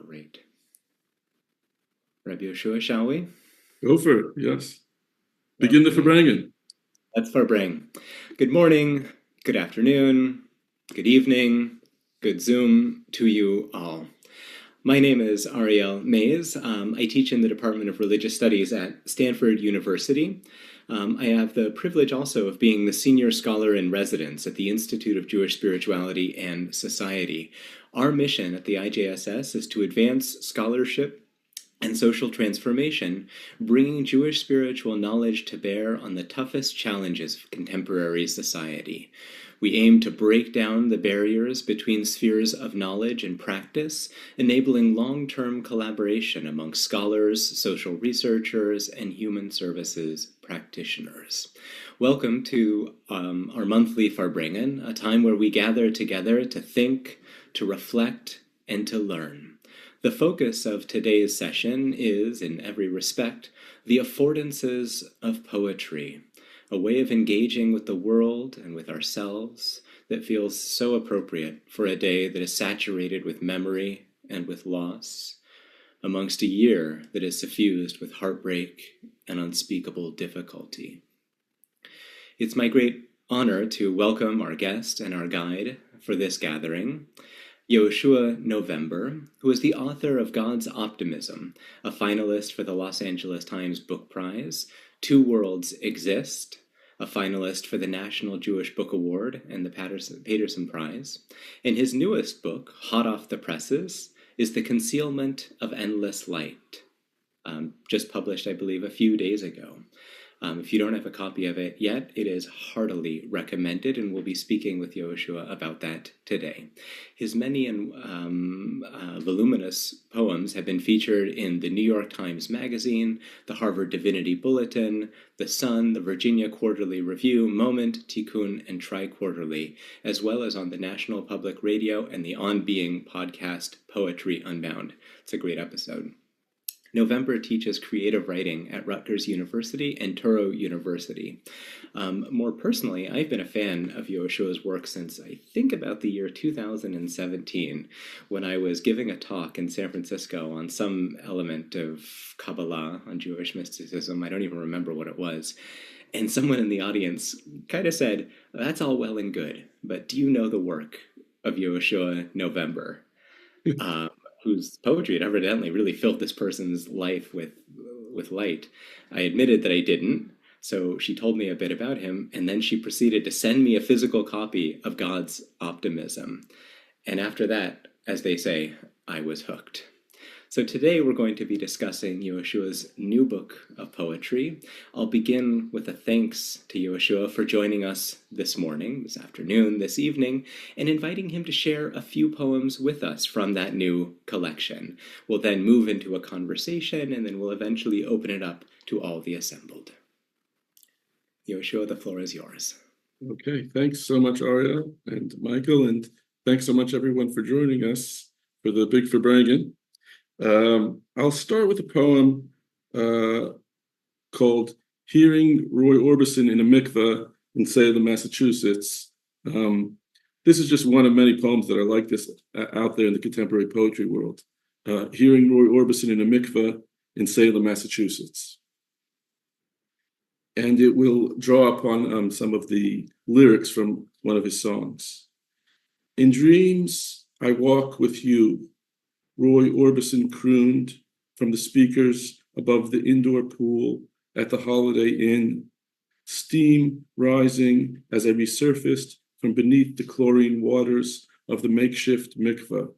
Great. Rabbi Yehoshua, shall we? Go for it, yes. Begin the Verbringen. Let's Verbring. Good morning, good afternoon, good evening, good Zoom to you all. My name is Ariel Mays. I teach in the Department of Religious Studies at Stanford University. I have the privilege also of being the senior scholar in residence at the Institute of Jewish Spirituality and Society. Our mission at the IJSS is to advance scholarship and social transformation, bringing Jewish spiritual knowledge to bear on the toughest challenges of contemporary society. We aim to break down the barriers between spheres of knowledge and practice, enabling long-term collaboration among scholars, social researchers, and human services practitioners. Welcome to our monthly Verbringen, a time where we gather together to think, to reflect, and to learn. The focus of today's session is, in every respect, the affordances of poetry, a way of engaging with the world and with ourselves that feels so appropriate for a day that is saturated with memory and with loss, amongst a year that is suffused with heartbreak and unspeakable difficulty. It's my great honor to welcome our guest and our guide for this gathering, Yehoshua November, who is the author of God's Optimism, a finalist for the Los Angeles Times Book Prize, Two Worlds Exist, a finalist for the National Jewish Book Award and the Paterson Prize, and his newest book, hot off the presses, is The Concealment of Endless Light, just published, I believe, a few days ago. If you don't have a copy of it yet, it is heartily recommended, and we'll be speaking with Yehoshua about that today. His many and voluminous poems have been featured in the New York Times Magazine, the Harvard Divinity Bulletin, The Sun, the Virginia Quarterly Review, Moment, Tikkun, and Tri-Quarterly, as well as on the National Public Radio and the On Being podcast, Poetry Unbound. It's a great episode. November teaches creative writing at Rutgers University and Touro University. More personally, I've been a fan of Yehoshua's work since I think about the year 2017, when I was giving a talk in San Francisco on some element of Kabbalah, on Jewish mysticism. I don't even remember what it was. And someone in the audience kind of said, "That's all well and good, but do you know the work of Yehoshua November?" Whose poetry had evidently really filled this person's life with light. I admitted that I didn't, so she told me a bit about him, and then she proceeded to send me a physical copy of God's Optimism. And after that, as they say, I was hooked. So today we're going to be discussing Yehoshua's new book of poetry. I'll begin with a thanks to Yehoshua for joining us this morning, this afternoon, this evening, and inviting him to share a few poems with us from that new collection. We'll then move into a conversation, and then we'll eventually open it up to all the assembled. Yehoshua, the floor is yours. Okay, thanks so much, Ariel and Michael, and thanks so much, everyone, for joining us for the Big Verbringen. I'll start with a poem called Hearing Roy Orbison in a Mikveh in Salem, Massachusetts. This is just one of many poems that are like this out there in the contemporary poetry world. Hearing Roy Orbison in a Mikveh in Salem, Massachusetts. And it will draw upon some of the lyrics from one of his songs. In dreams, I walk with you, Roy Orbison crooned from the speakers above the indoor pool at the Holiday Inn, steam rising as I resurfaced from beneath the chlorine waters of the makeshift mikveh.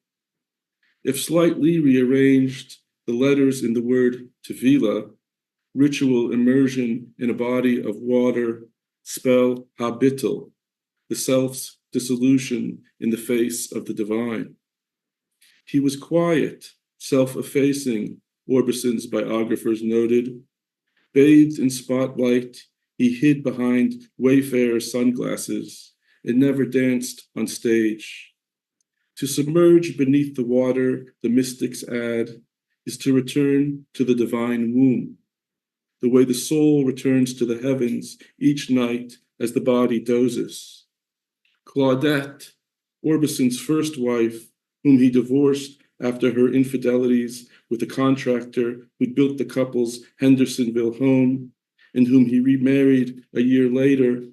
If slightly rearranged, the letters in the word tefillah, ritual immersion in a body of water, spell habitl, the self's dissolution in the face of the divine. He was quiet, self-effacing, Orbison's biographers noted. Bathed in spotlight, he hid behind Wayfarer sunglasses and never danced on stage. To submerge beneath the water, the mystics add, is to return to the divine womb, the way the soul returns to the heavens each night as the body dozes. Claudette, Orbison's first wife, whom he divorced after her infidelities with the contractor who built the couple's Hendersonville home and whom he remarried a year later,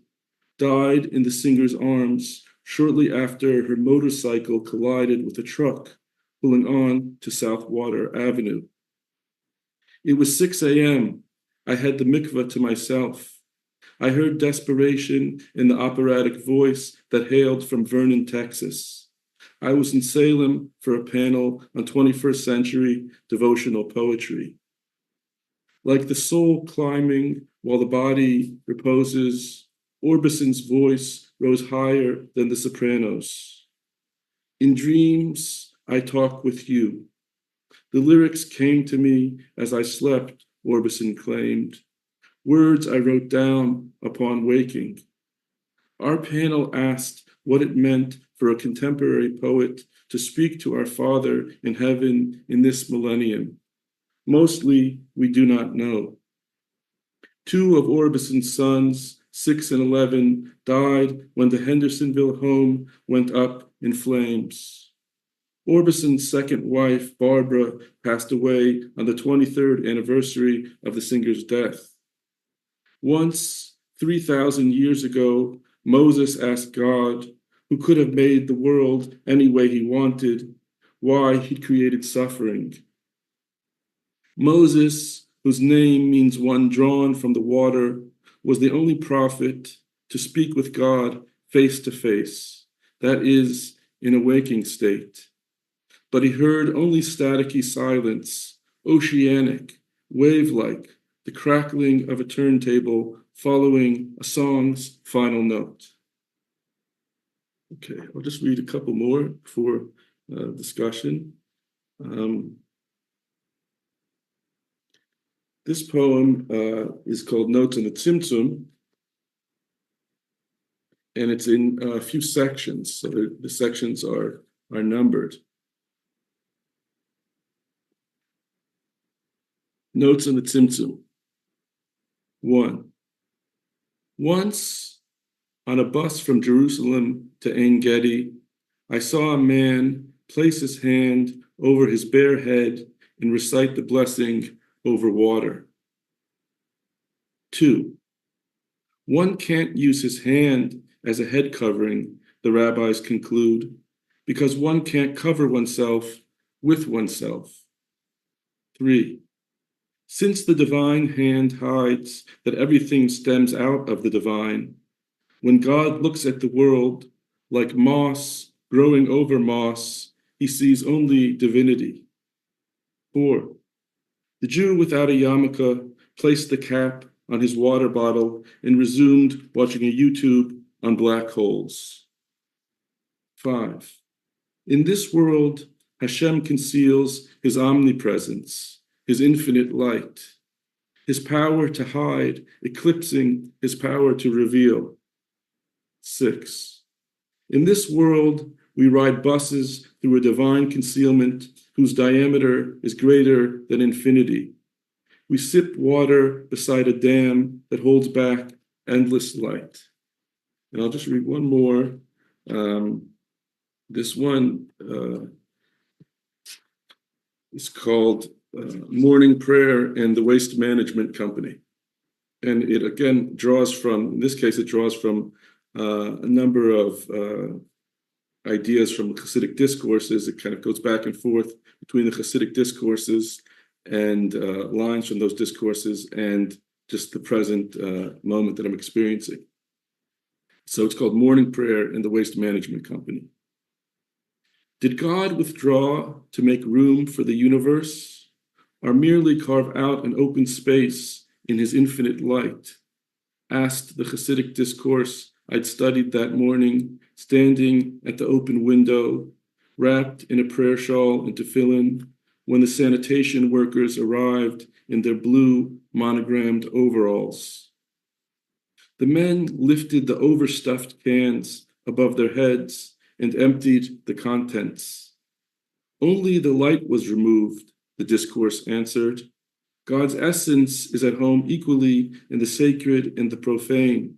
died in the singer's arms shortly after her motorcycle collided with a truck pulling on to Southwater Avenue. It was 6 a.m. I had the mikveh to myself. I heard desperation in the operatic voice that hailed from Vernon, Texas. I was in Salem for a panel on 21st century devotional poetry. Like the soul climbing while the body reposes, Orbison's voice rose higher than the sopranos. In dreams, I talk with you. The lyrics came to me as I slept, Orbison claimed. Words I wrote down upon waking. Our panel asked what it meant for a contemporary poet to speak to our Father in heaven in this millennium. Mostly, we do not know. 2 of Orbison's sons, 6 and 11, died when the Hendersonville home went up in flames. Orbison's second wife, Barbara, passed away on the 23rd anniversary of the singer's death. Once, 3,000 years ago, Moses asked God, who could have made the world any way he wanted, why he'd created suffering. Moses, whose name means one drawn from the water, was the only prophet to speak with God face to face, that is, in a waking state. But he heard only staticky silence, oceanic, wave-like, the crackling of a turntable following a song's final note. Okay, I'll just read a couple more for discussion. This poem is called Notes on the Tzimtzum, and it's in a few sections, so the sections are numbered. Notes on the Tzimtzum. 1. Once, on a bus from Jerusalem to Ein Gedi, I saw a man place his hand over his bare head and recite the blessing over water. 2. One can't use his hand as a head covering, the rabbis conclude, because one can't cover oneself with oneself. 3. Since the divine hand hides that everything stems out of the divine, when God looks at the world like moss growing over moss, he sees only divinity. 4. The Jew without a yarmulke placed the cap on his water bottle and resumed watching a YouTube on black holes. 5. In this world, Hashem conceals his omnipresence, his infinite light, his power to hide, eclipsing his power to reveal. 6. In this world, we ride buses through a divine concealment whose diameter is greater than infinity. We sip water beside a dam that holds back endless light. And I'll just read one more. This one is called Morning Prayer and the Waste Management Company. And it again draws from, in this case, it draws from a number of ideas from Hasidic discourses. It kind of goes back and forth between the Hasidic discourses and lines from those discourses and just the present moment that I'm experiencing. So it's called Morning Prayer and the Waste Management Company. Did God withdraw to make room for the universe, or merely carve out an open space in his infinite light? Asked the Hasidic discourse I'd studied that morning, standing at the open window, wrapped in a prayer shawl and tefillin, when the sanitation workers arrived in their blue monogrammed overalls. The men lifted the overstuffed cans above their heads and emptied the contents. Only the light was removed, the discourse answered. God's essence is at home equally in the sacred and the profane,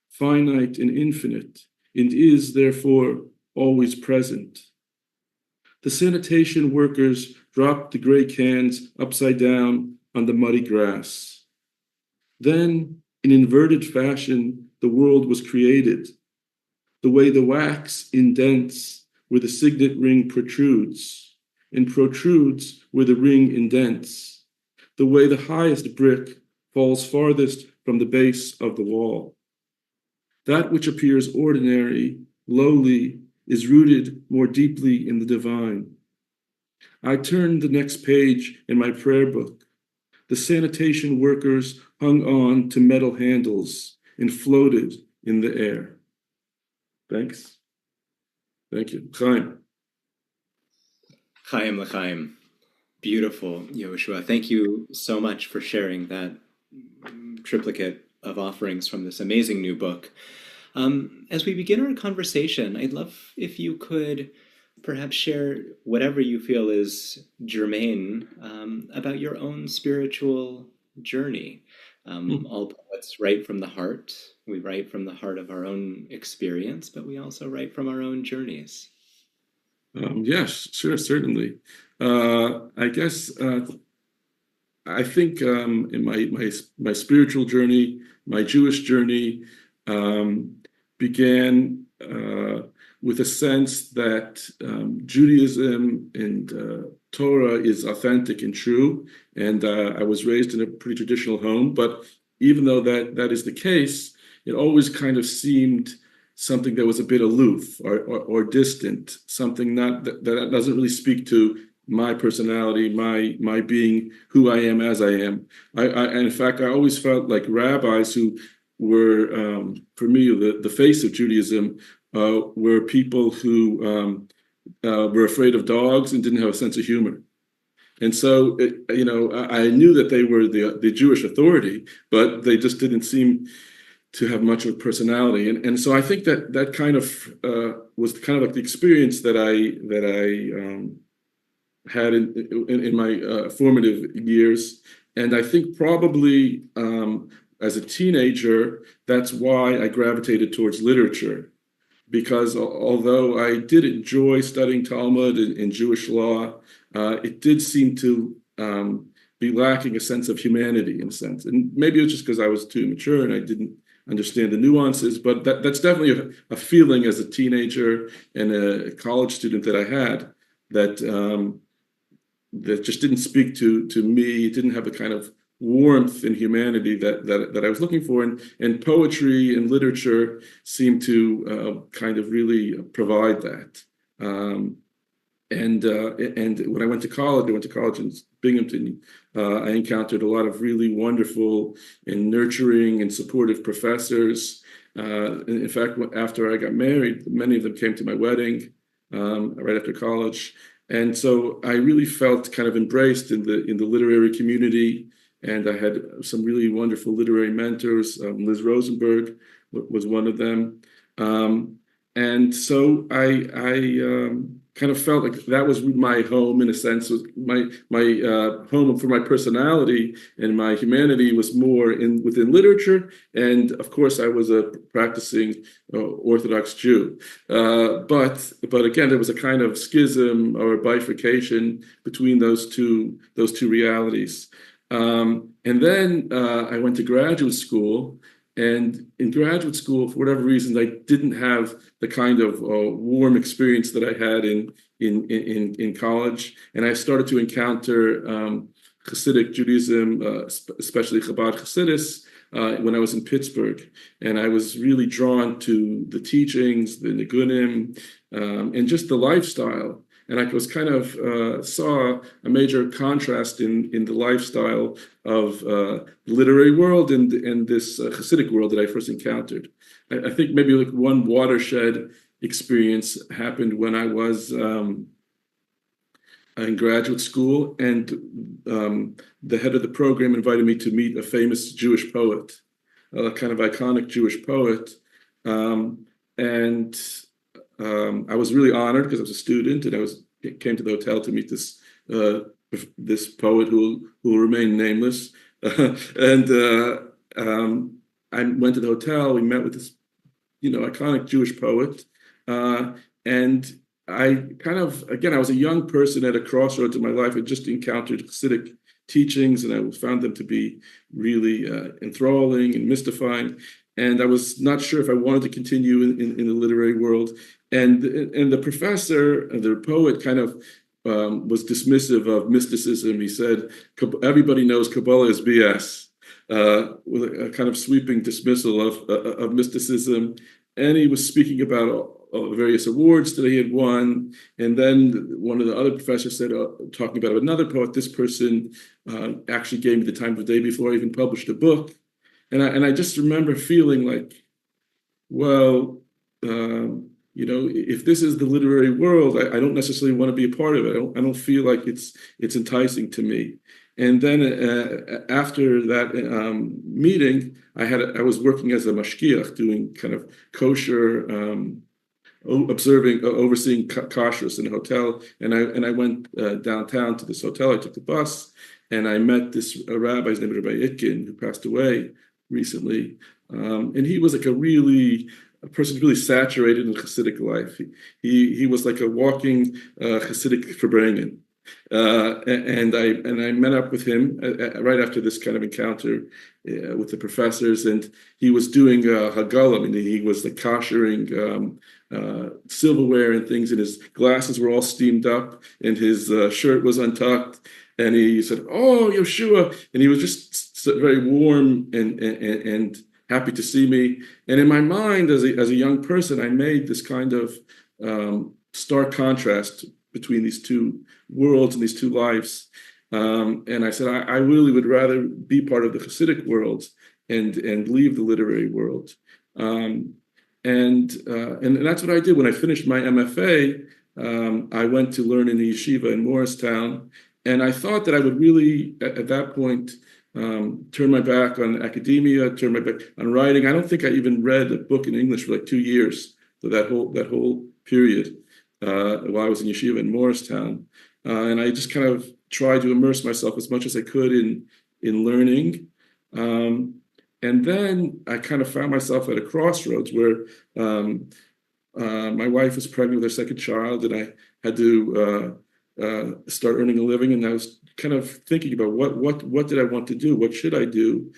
finite and infinite, and is, therefore, always present. The sanitation workers dropped the gray cans upside down on the muddy grass. Then, in inverted fashion, the world was created. The way the wax indents where the signet ring protrudes, and protrudes where the ring indents. The way the highest brick falls farthest from the base of the wall. That which appears ordinary, lowly, is rooted more deeply in the divine. I turned the next page in my prayer book. The sanitation workers hung on to metal handles and floated in the air. Thanks. Thank you. Chaim. Chaim l'chaim. Beautiful, Yehoshua. Thank you so much for sharing that triplicate of offerings from this amazing new book. As we begin our conversation, I'd love if you could perhaps share whatever you feel is germane about your own spiritual journey. All poets write from the heart. We write from the heart of our own experience, but we also write from our own journeys. Yes, sure, certainly. I guess I think in my spiritual journey, my Jewish journey began with a sense that Judaism and Torah is authentic and true. And I was raised in a pretty traditional home, but even though that is the case, it always kind of seemed something that was a bit aloof or distant, something that doesn't really speak to my personality, my being who I am as I am. And in fact, I always felt like rabbis who were, for me, the face of Judaism, were people who were afraid of dogs and didn't have a sense of humor. And so, I knew that they were the Jewish authority, but they just didn't seem to have much of a personality. And so I think that kind of was kind of like the experience that I had in my formative years. And I think probably as a teenager, that's why I gravitated towards literature. Because although I did enjoy studying Talmud and Jewish law, it did seem to be lacking a sense of humanity in a sense. And maybe it was just because I was too mature and I didn't understand the nuances, but that's definitely a feeling as a teenager and a college student that I had that just didn't speak to me. It didn't have the kind of warmth and humanity that I was looking for, and poetry and literature seemed to kind of really provide that. And when I went to college in Binghamton. I encountered a lot of really wonderful and nurturing and supportive professors. In fact, after I got married, many of them came to my wedding right after college. And so I really felt kind of embraced in the literary community. And I had some really wonderful literary mentors. Liz Rosenberg was one of them. And so I kind of felt like that was my home in a sense. Was my home for my personality, and my humanity was more within literature. And of course, I was a practicing Orthodox Jew. But again, there was a kind of schism or bifurcation between those two realities. And then I went to graduate school. And in graduate school, for whatever reason, I didn't have the kind of warm experience that I had in college. And I started to encounter Hasidic Judaism, especially Chabad Hasidus, when I was in Pittsburgh. And I was really drawn to the teachings, the nigunim, and just the lifestyle. And I was kind of saw a major contrast in the lifestyle of the literary world and this Hasidic world that I first encountered. I think maybe like one watershed experience happened when I was in graduate school, and the head of the program invited me to meet a famous Jewish poet, a kind of iconic Jewish poet. I was really honored because I was a student, and came to the hotel to meet this poet who will remain nameless. I went to the hotel. We met with this, iconic Jewish poet, and I kind of, again, I was a young person at a crossroads in my life. I just encountered Hasidic teachings, and I found them to be really enthralling and mystifying. And I was not sure if I wanted to continue in the literary world. And the professor, the poet, kind of was dismissive of mysticism. He said, everybody knows Kabbalah is BS, with a kind of sweeping dismissal of mysticism. And he was speaking about various awards that he had won. And then one of the other professors said, talking about another poet, this person actually gave me the time of day before I even published a book. And I just remember feeling like, well, if this is the literary world, I don't necessarily want to be a part of it. I don't feel like it's enticing to me. And then after that meeting, I was working as a mashgiach, doing kind of kosher, overseeing kashrus in a hotel. And I went downtown to this hotel. I took the bus, and I met this rabbi. His name is Rabbi Itkin, who passed away recently. And he was like a person really saturated in Hasidic life. He was like a walking Hasidic Verbringen. And I met up with him right after this kind of encounter with the professors, and he was doing Haggalah. I mean, he was like koshering silverware and things, and his glasses were all steamed up, and his shirt was untucked. And he said, "Oh, Yehoshua," and he was just very warm and happy to see me. And in my mind, as a young person, I made this kind of stark contrast between these two worlds and these two lives. And I said, I really would rather be part of the Hasidic world and leave the literary world. And that's what I did when I finished my MFA. I went to learn in the yeshiva in Morristown, and I thought that I would really, at that point, turn my back on academia, turn my back on writing. I don't think I even read a book in English for like 2 years, so that whole period while I was in yeshiva in Morristown. And I just kind of tried to immerse myself as much as I could in learning. And then I kind of found myself at a crossroads where my wife was pregnant with her second child, and I had to start earning a living. And I was kind of thinking about what did I want to do? What should I do?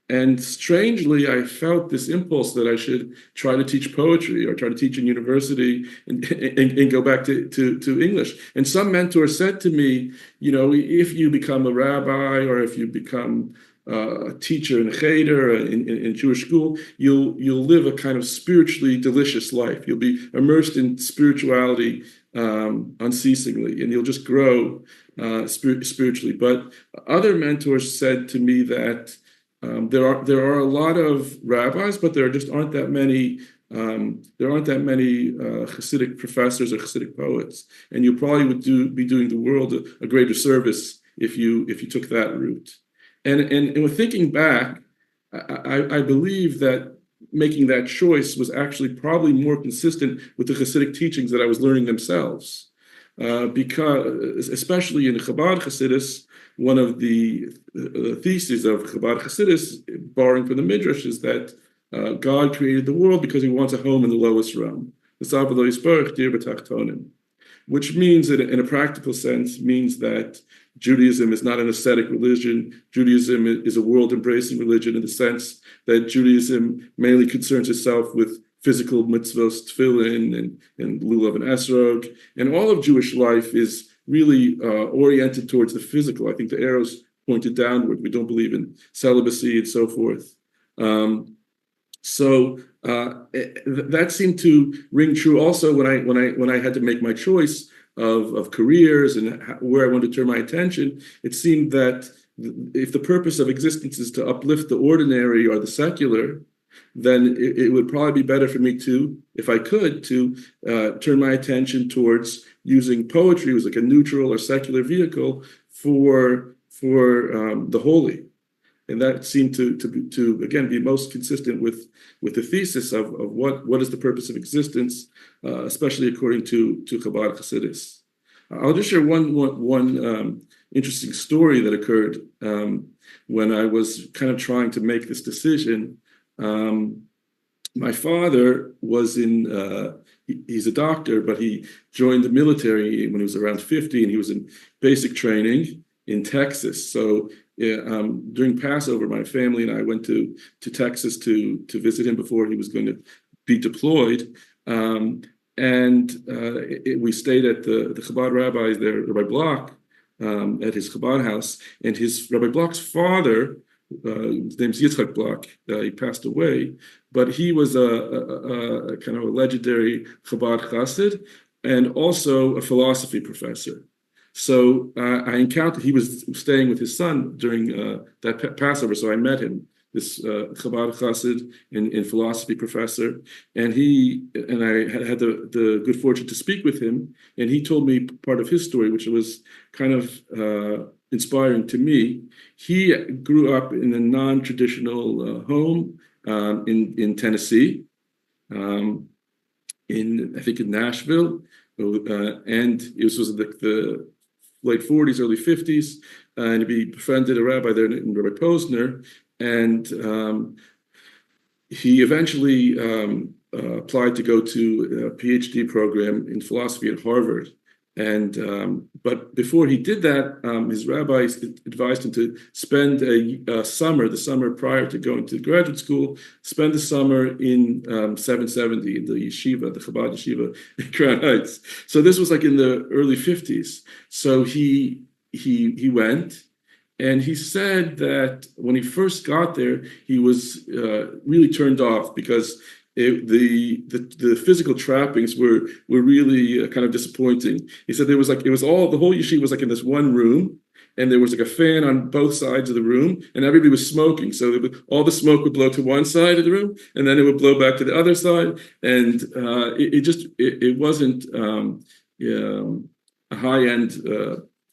And strangely, I felt this impulse that I should try to teach poetry or try to teach in university and go back to English. And some mentor said to me, if you become a rabbi or if you become a teacher in cheder in Jewish school, you'll live a kind of spiritually delicious life. You'll be immersed in spirituality unceasingly, and you'll just grow spiritually. But other mentors said to me that there are a lot of rabbis, but there just aren't that many. There aren't that many Hasidic professors or Hasidic poets, and you probably would be doing the world a greater service if you took that route. And with thinking back, I believe that making that choice was actually probably more consistent with the Hasidic teachings that I was learning themselves, because especially in Chabad Hasidus, one of the theses of Chabad Hasidus, borrowing from the Midrash, is that God created the world because he wants a home in the lowest realm. Which means, in a practical sense, means that Judaism is not an ascetic religion. Judaism is a world-embracing religion in the sense that Judaism mainly concerns itself with physical mitzvahs, tefillin, and lulav and esrog. And all of Jewish life is really oriented towards the physical. I think the arrows pointed downward. We don't believe in celibacy and so forth. So that seemed to ring true also when I had to make my choice of careers and where I wanted to turn my attention. It seemed that if the purpose of existence is to uplift the ordinary or the secular, then it would probably be better for me to, if I could, to turn my attention towards using poetry as like a neutral or secular vehicle for the holy. And that seemed to again be most consistent with the thesis of what is the purpose of existence, especially according to Chabad Hasidus. I'll just share one interesting story that occurred when I was kind of trying to make this decision. My father was in he's a doctor, but he joined the military when he was around 50, and he was in basic training in Texas. So during Passover, my family and I went to Texas to visit him before he was going to be deployed. We stayed at the Chabad rabbi there, Rabbi Block, at his Chabad house, and his Rabbi Block's father, his name's Yitzchak Block, he passed away, but he was a kind of a legendary Chabad chassid and also a philosophy professor. So I encountered, he was staying with his son during that Passover, so I met him, this Chabad chassid and philosophy professor, and I had the good fortune to speak with him, and he told me part of his story, which was kind of inspiring to me. He grew up in a non-traditional home in Tennessee, I think in Nashville, and it was the late 40s, early 50s, and he befriended a rabbi there, Rabbi Posner, and he eventually applied to go to a PhD program in philosophy at Harvard. And but before he did that, his rabbi advised him to spend the summer prior to going to graduate school, spend the summer in 770 in the yeshiva, the Chabad yeshiva in Crown Heights. So this was like in the early 50s. So he went, and he said that when he first got there, he was really turned off because the physical trappings were really kind of disappointing. He said there was like, it was all, the whole yeshiva was like in this one room, and there was like a fan on both sides of the room, and everybody was smoking. So all the smoke would blow to one side of the room, and then it would blow back to the other side. And it wasn't a high-end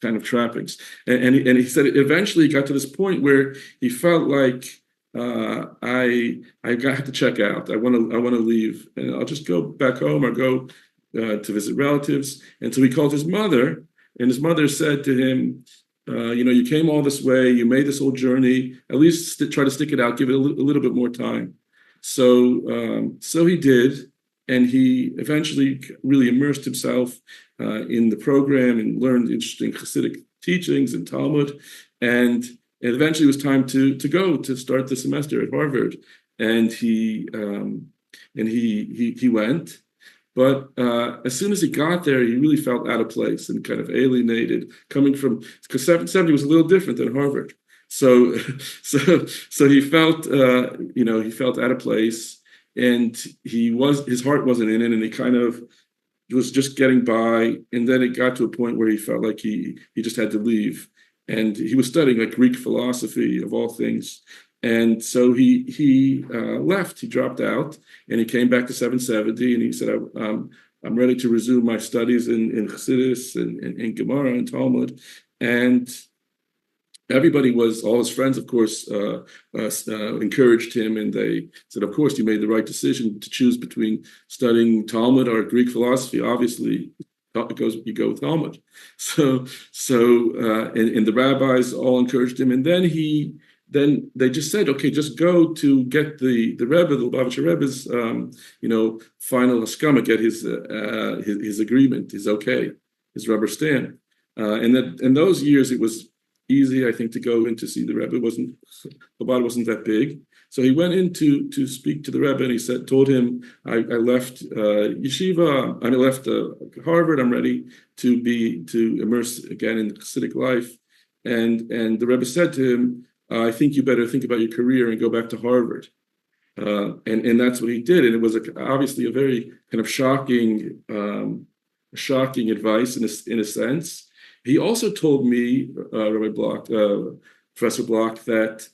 kind of trappings. And he said it eventually got to this point where he felt like, I got to check out. I want to leave, and I'll just go back home or go to visit relatives. And so he called his mother, and his mother said to him, you came all this way, you made this whole journey. At least try to stick it out, give it a little bit more time. So he did, and he eventually really immersed himself in the program and learned interesting Hasidic teachings and Talmud, and eventually it was time to go to start the semester at Harvard, and he went. But as soon as he got there, he really felt out of place and kind of alienated, coming from, because 770 was a little different than Harvard. So he felt he felt out of place, and his heart wasn't in it, and he kind of was just getting by. And then it got to a point where he felt like he just had to leave. And he was studying like Greek philosophy of all things. And so he left, he dropped out, and he came back to 770, and he said, I'm ready to resume my studies in Chassidus and Gemara and Talmud. And everybody all his friends, of course, encouraged him, and they said, of course, you made the right decision to choose between studying Talmud or Greek philosophy. Obviously, you go with Talmud. So and the rabbis all encouraged him, and then they just said, okay, just go to get the Rebbe, the Lubavitcher Rebbe's final haskama, get his agreement, his okay, his rubber stamp. And that in those years it was easy, I think, to go in to see the Rebbe. Chabad wasn't that big. So he went in to speak to the Rebbe, and he told him, I left yeshiva, I left Harvard, I'm ready to immerse again in Hasidic life. And the Rebbe said to him, I think you better think about your career and go back to Harvard. And that's what he did. And it was obviously a very kind of shocking advice in a sense. He also told me, Rabbi Block, Professor Block, that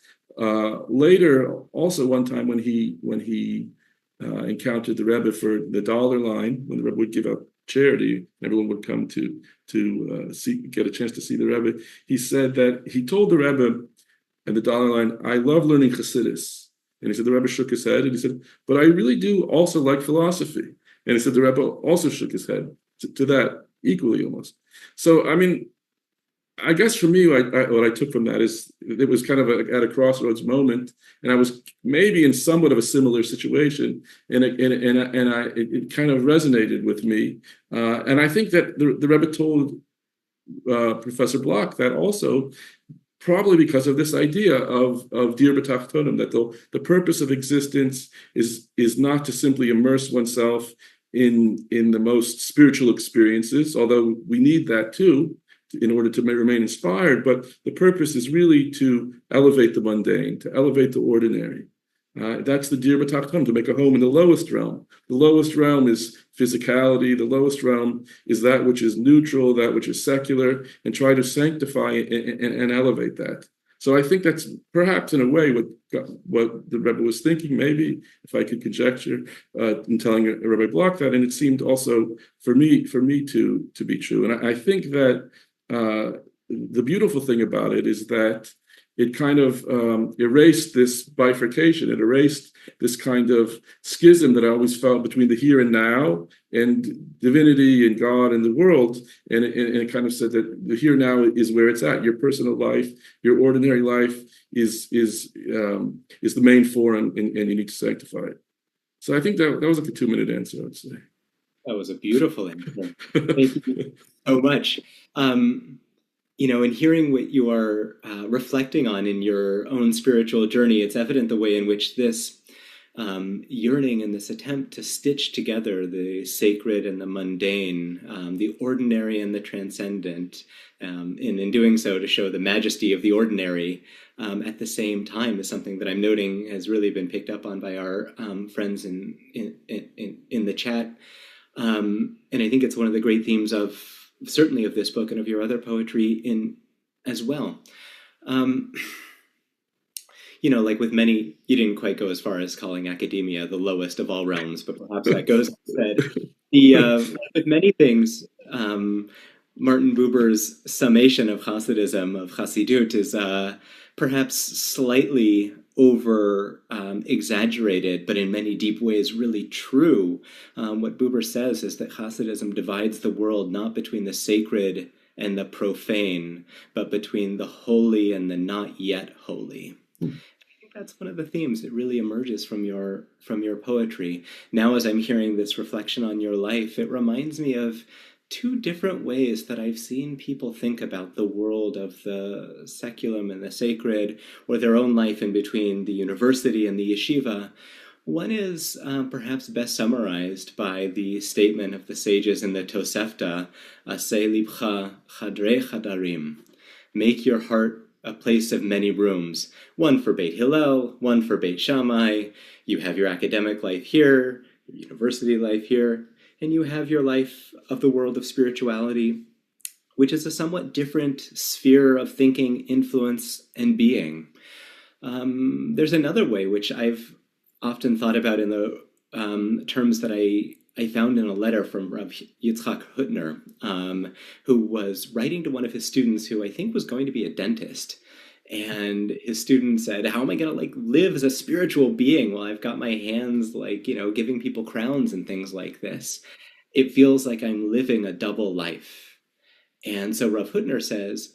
later, also one time when he encountered the Rebbe for the dollar line, when the Rebbe would give out charity, everyone would come to get a chance to see the Rebbe. He said that he told the Rebbe at the dollar line, I love learning Chassidus. And he said the Rebbe shook his head, and he said, but I really do also like philosophy. And he said the Rebbe also shook his head to that equally almost. So I mean, I guess for me, what I took from that is it was kind of at a crossroads moment, and I was maybe in somewhat of a similar situation, and it kind of resonated with me, and I think that the Rebbe told Professor Block that also probably because of this idea of dir b'tachtonim, that the purpose of existence is not to simply immerse oneself in the most spiritual experiences, although we need that too in order to remain inspired. But the purpose is really to elevate the mundane, to elevate the ordinary. That's the dir b'tachtonim, to make a home in the lowest realm. The lowest realm is physicality. The lowest realm is that which is neutral, that which is secular, and try to sanctify and elevate that. So I think that's perhaps in a way what the Rebbe was thinking, maybe, if I could conjecture, in telling Rabbi Bloch that, and it seemed also for me to be true. And I think that the beautiful thing about it is that it kind of erased this bifurcation. It erased this kind of schism that I always felt between the here and now and divinity and God and the world. And it kind of said that the here now is where it's at. Your personal life, your ordinary life is the main forum, and you need to sanctify it. So I think that was like a 2-minute answer, I would say. That was a beautiful answer. Thank you so much. In hearing what you are reflecting on in your own spiritual journey, it's evident the way in which this yearning and this attempt to stitch together the sacred and the mundane, the ordinary and the transcendent, and in doing so to show the majesty of the ordinary at the same time is something that I'm noting has really been picked up on by our friends in the chat. And I think it's one of the great themes of certainly of this book and of your other poetry in as well. Like with many, you didn't quite go as far as calling academia the lowest of all realms, but perhaps that goes said. With many things, Martin Buber's summation of Hasidism, of Hasidut, is perhaps slightly over exaggerated, but in many deep ways really true. What Buber says is that Hasidism divides the world not between the sacred and the profane, but between the holy and the not yet holy. I think that's one of the themes that really emerges from your poetry. Now, as I'm hearing this reflection on your life, it reminds me of two different ways that I've seen people think about the world of the seculum and the sacred, or their own life in between the university and the yeshiva. One is perhaps best summarized by the statement of the sages in the Tosefta, Aseh libcha chadrei chadarim, make your heart a place of many rooms, one for Beit Hillel, one for Beit Shammai. You have your academic life here, your university life here, and you have your life of the world of spirituality, which is a somewhat different sphere of thinking, influence, and being. There's another way, which I've often thought about in the terms that I found in a letter from Rav Yitzchak Hutner, who was writing to one of his students who I think was going to be a dentist. And his student said, how am I going to live as a spiritual being while I've got my hands giving people crowns and things like this? It feels like I'm living a double life. And so Rav Hutner says,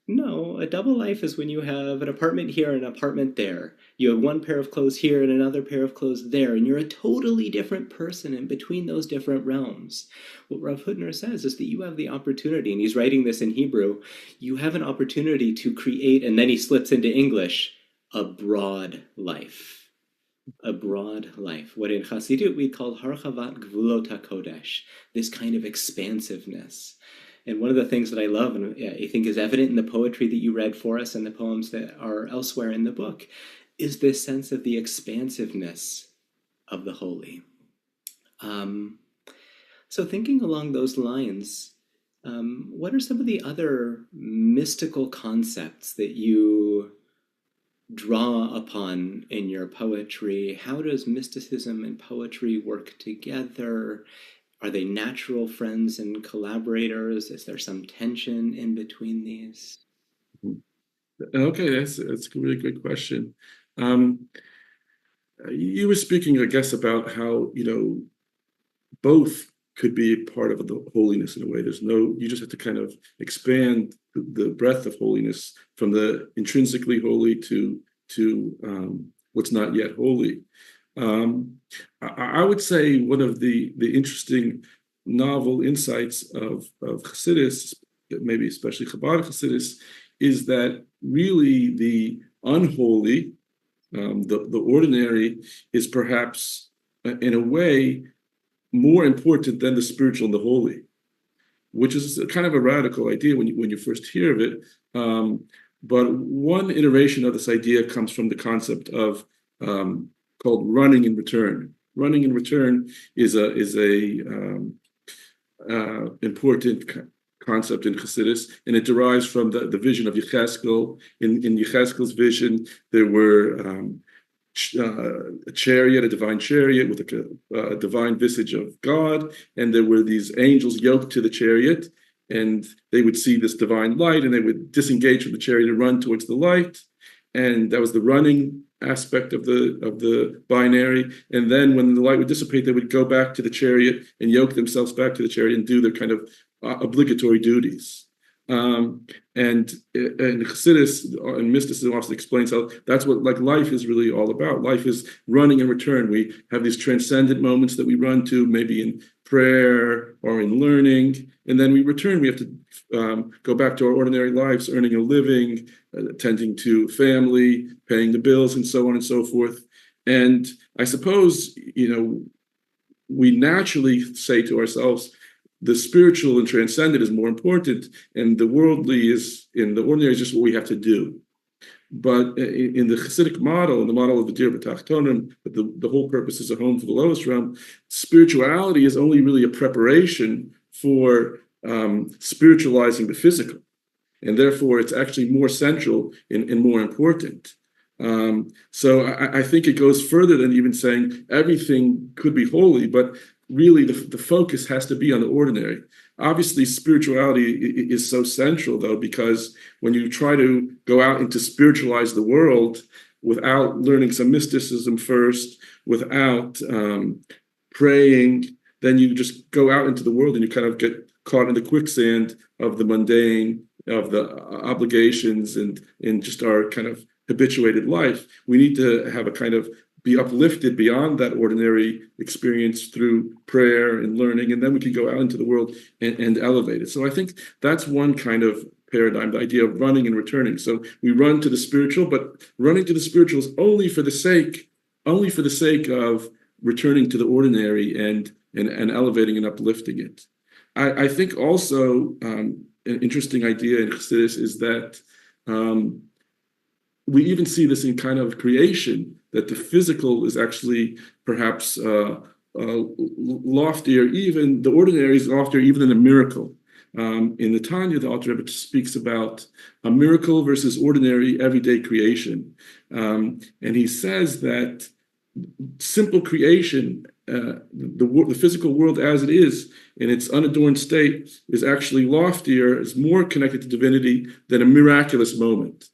no, a double life is when you have an apartment here and an apartment there. You have one pair of clothes here and another pair of clothes there, and you're a totally different person in between those different realms. What Rav Hutner says is that you have the opportunity, and he's writing this in Hebrew, you have an opportunity to create, and then he slips into English, a broad life. A broad life. What in Hasidut we call Harchavat Gvulot HaKodesh, this kind of expansiveness. And one of the things that I love, and I think is evident in the poetry that you read for us and the poems that are elsewhere in the book, is this sense of the expansiveness of the holy. So thinking along those lines, what are some of the other mystical concepts that you draw upon in your poetry? How does mysticism and poetry work together? Are they natural friends and collaborators? Is there some tension in between these? Okay, that's a really good question. You were speaking, I guess, about how, both could be part of the holiness in a way. You just have to kind of expand the breadth of holiness, from the intrinsically holy to what's not yet holy. I would say one of the interesting novel insights of Chassidus, maybe especially Chabad Chassidus, is that really the unholy, the ordinary, is perhaps in a way more important than the spiritual and the holy, which is kind of a radical idea when you first hear of it. But one iteration of this idea comes from the concept of called running in return. Running in return is a important concept in Chassidus, and it derives from the vision of Yecheskel. In Yecheskel's vision, there were a chariot, a divine chariot with a divine visage of God, and there were these angels yoked to the chariot, and they would see this divine light, and they would disengage from the chariot and run towards the light, and that was the running aspect of the binary. And then when the light would dissipate, they would go back to the chariot and yoke themselves back to the chariot and do their kind of obligatory duties. And Chassidus and mysticism often explains how that's what life is really all about. Life is running in return. We have these transcendent moments that we run to, maybe in prayer or in learning, and then we return. We have to go back to our ordinary lives, earning a living, attending to family, paying the bills, and so on and so forth. And I suppose, we naturally say to ourselves, the spiritual and transcendent is more important, and the worldly in the ordinary is just what we have to do. But in the Hasidic model, in the model of the Dir B'Tachtonim, but the whole purpose is a home for the lowest realm, spirituality is only really a preparation for spiritualizing the physical. And therefore, it's actually more central and more important. So I think it goes further than even saying everything could be holy, but really the focus has to be on the ordinary. Obviously, spirituality is so central, though, because when you try to go out and to spiritualize the world without learning some mysticism first, without praying, then you just go out into the world and you kind of get caught in the quicksand of the mundane, of the obligations, and in just our kind of habituated life. We need to have a kind of be uplifted beyond that ordinary experience through prayer and learning, and then we can go out into the world and elevate it. So I think that's one kind of paradigm, the idea of running and returning. So we run to the spiritual, but running to the spiritual is only for the sake of returning to the ordinary and elevating and uplifting it. I think also an interesting idea in Chassidus is that we even see this in kind of creation, that the physical is actually perhaps loftier, even the ordinary is loftier even than a miracle. In the Tanya, the Alter Rebbe speaks about a miracle versus ordinary everyday creation. And he says that simple creation, the physical world as it is in its unadorned state, is actually loftier, is more connected to divinity than a miraculous moment.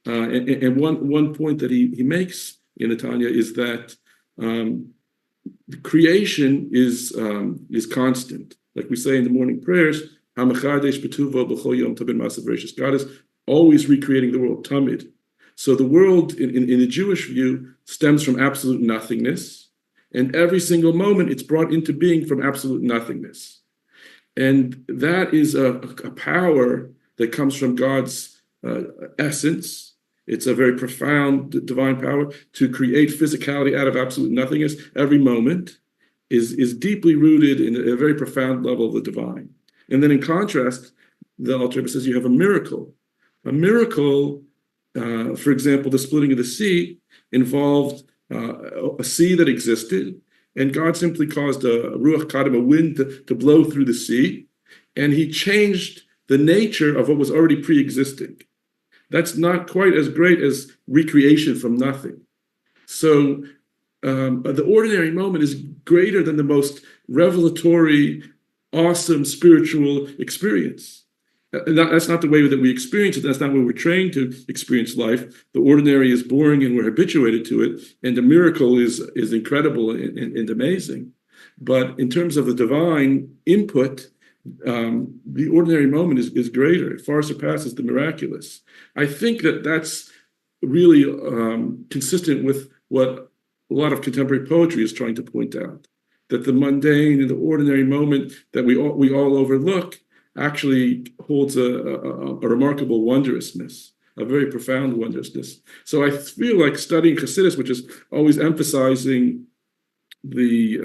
And one point that he makes in the Tanya is that the creation is constant. Like we say in the morning prayers, God is always recreating the world, tamid. So the world in the Jewish view stems from absolute nothingness, and every single moment it's brought into being from absolute nothingness. And that is a power that comes from God's essence. It's a very profound divine power to create physicality out of absolute nothingness. Every moment is deeply rooted in a very profound level of the divine. And then in contrast, the Alter Rebbe says you have a miracle. A miracle, for example, the splitting of the sea involved a sea that existed, and God simply caused a ruach kadam, a wind to blow through the sea, and he changed the nature of what was already pre-existing. That's not quite as great as recreation from nothing. So the ordinary moment is greater than the most revelatory, awesome spiritual experience. That's not the way that we experience it. That's not the way we're trained to experience life. The ordinary is boring and we're habituated to it. And the miracle is incredible and amazing. But in terms of the divine input, the ordinary moment is greater. It far surpasses the miraculous. I think that that's really consistent with what a lot of contemporary poetry is trying to point out, that the mundane and the ordinary moment that we all overlook actually holds a remarkable wondrousness, a very profound wondrousness. So I feel like studying Hasidus, which is always emphasizing the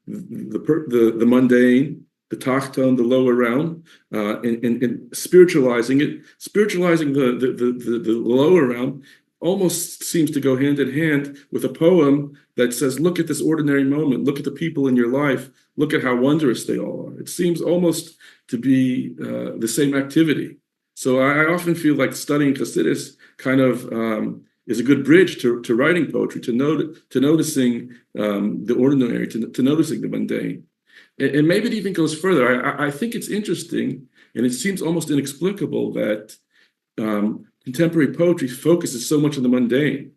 mundane, the tachton, the lower realm, and spiritualizing it, spiritualizing the lower realm, almost seems to go hand in hand with a poem that says, look at this ordinary moment, look at the people in your life, look at how wondrous they all are. It seems almost to be the same activity. So I often feel like studying Hasidus kind of is a good bridge to writing poetry, to noticing the ordinary, to noticing the mundane. And maybe it even goes further. I think it's interesting, and it seems almost inexplicable that contemporary poetry focuses so much on the mundane.